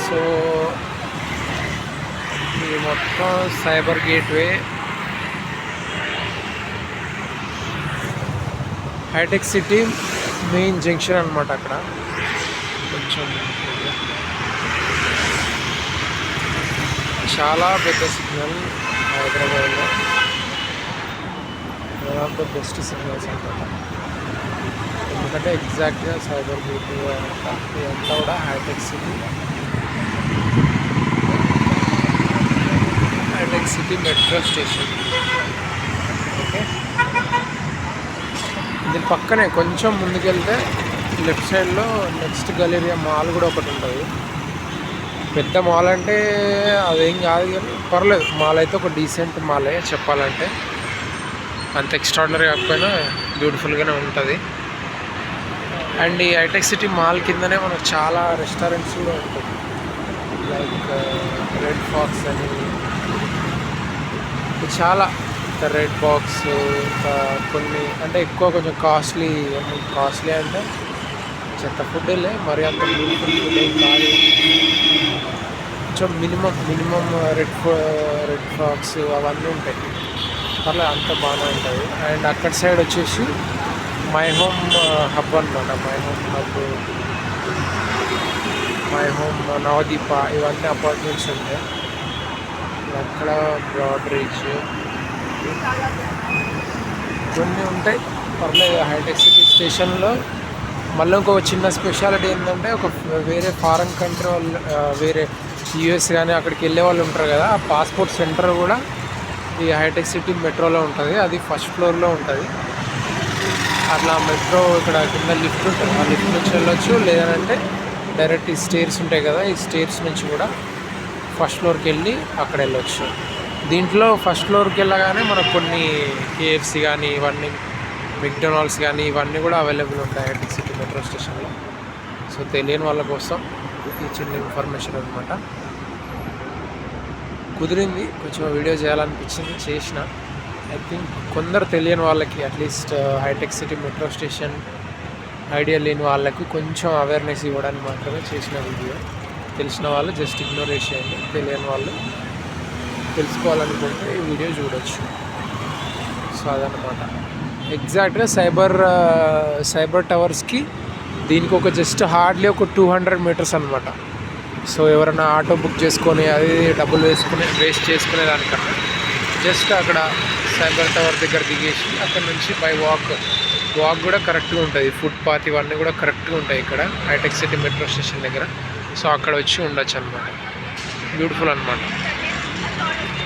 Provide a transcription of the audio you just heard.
So ఇది మొత్తం cyber gateway, hitech city main junction అనమాట. అక్కడ కొంచెం చాలా పెద్ద సిగ్నల్ హైదరాబాద్లో, one of the best signals అనమాట. ఎందుకంటే ఎగ్జాక్ట్గా సైబర్ గేట్వే అనమాట. ఇదంతా కూడా hitech city, hitech city metro station. Okay, దీని పక్కనే కొంచెం ముందుకెళ్తే లెఫ్ట్ సైడ్లో నెక్స్ట్ గలేరియా మాల్ కూడా ఒకటి ఉంటుంది. పెద్ద మాల్ అంటే అదేం కాదు కానీ పర్లేదు, మాల్ అయితే ఒక డీసెంట్ మాలే చెప్పాలంటే. అంత ఎక్స్ట్రాడినరీ కాకపోయినా బ్యూటిఫుల్గానే ఉంటుంది. అండ్ ఈ హైటెక్ సిటీ మాల్ కిందనే మనకు చాలా రెస్టారెంట్స్ కూడా ఉంటుంది. లైక్ రెడ్ ఫాక్స్ అని, చాలా రెడ్ బాక్స్, ఇంకా కొన్ని అంటే ఎక్కువ కొంచెం కాస్ట్లీ అంటే చెత్త ఫుడ్లే, మరి అంత బ్యూటిఫుల్ ఫుడ్ ఏం కాదు. కొంచెం మినిమం రెడ్ ఫాక్స్ అవన్నీ ఉంటాయి. పర్లేదు, అంత బాగానే ఉంటుంది. అండ్ అక్కడ సైడ్ వచ్చేసి మై హోమ్ హబ్ అనమాట. మై హోమ్ నవదీప, ఇవన్నీ అపార్ట్మెంట్స్ ఉంటాయి. అక్కడ బ్రాడ్రేజ్ కొన్ని ఉంటాయి. పర్లేదు, హైటెక్ సిటీ స్టేషన్లో మళ్ళీ ఇంకొక చిన్న స్పెషాలిటీ ఏంటంటే, ఒక వేరే ఫారెన్ కంట్రీ వాళ్ళు, వేరే యూఎస్ కానీ అక్కడికి వెళ్ళే వాళ్ళు ఉంటారు కదా, ఆ పాస్పోర్ట్ సెంటర్ కూడా ఈ హైటెక్ సిటీ మెట్రోలో ఉంటుంది. అది ఫస్ట్ ఫ్లోర్లో ఉంటుంది. అట్లా మెట్రో ఇక్కడ కింద లిఫ్ట్ ఉంటుంది, ఆ లిఫ్ట్ నుంచి వెళ్ళొచ్చు. లేదంటే డైరెక్ట్ ఈ స్టేర్స్ ఉంటాయి కదా, ఈ స్టేర్స్ నుంచి కూడా ఫస్ట్ ఫ్లోర్కి వెళ్ళి అక్కడ వెళ్ళొచ్చు. దీంట్లో ఫస్ట్ ఫ్లోర్కి వెళ్ళగానే మనకు కొన్ని కేఎఫ్సి కానీ, ఇవన్నీ మెక్డొనాల్డ్స్ కానీ, ఇవన్నీ కూడా అవైలబుల్ ఉంటాయి హైటెక్ సిటీ మెట్రో స్టేషన్లో. సో తెలియని వాళ్ళ కోసం ఈ చిన్న ఇన్ఫర్మేషన్ అనమాట. కుదిరింది, కొంచెం వీడియో చేయాలనిపించింది, చేసిన. ఐ థింక్ కొందరు తెలియని వాళ్ళకి, at least hitech city metro station idea లేని వాళ్ళకి కొంచెం అవేర్నెస్ ఇవ్వడానికి మాత్రమే చేసిన వీడియో. తెలిసిన వాళ్ళు జస్ట్ ఇగ్నోర్ చేసేయండి, తెలియని వాళ్ళు తెలుసుకోవాలనుకుంటే ఈ వీడియో చూడొచ్చు. సో అదనమాట. ఎగ్జాక్ట్గా సైబర్ టవర్స్కి దీనికి ఒక జస్ట్ హార్డ్లీ ఒక 200 మీటర్స్ అనమాట. సో ఎవరైనా ఆటో బుక్ చేసుకొని అది డబ్బులు వేస్ట్ చేసుకునే దానికన్నా జస్ట్ అక్కడ సైబర్ టవర్ దగ్గర దిగేసి అక్కడ నుంచి బై వాక్ కూడా కరెక్ట్గా ఉంటుంది. ఫుట్పాత్ ఇవన్నీ కూడా కరెక్ట్గా ఉంటాయి ఇక్కడ హైటెక్ సిటీ మెట్రో స్టేషన్ దగ్గర. సో అక్కడ వచ్చి ఉండొచ్చు అనమాట. బ్యూటిఫుల్ అనమాట.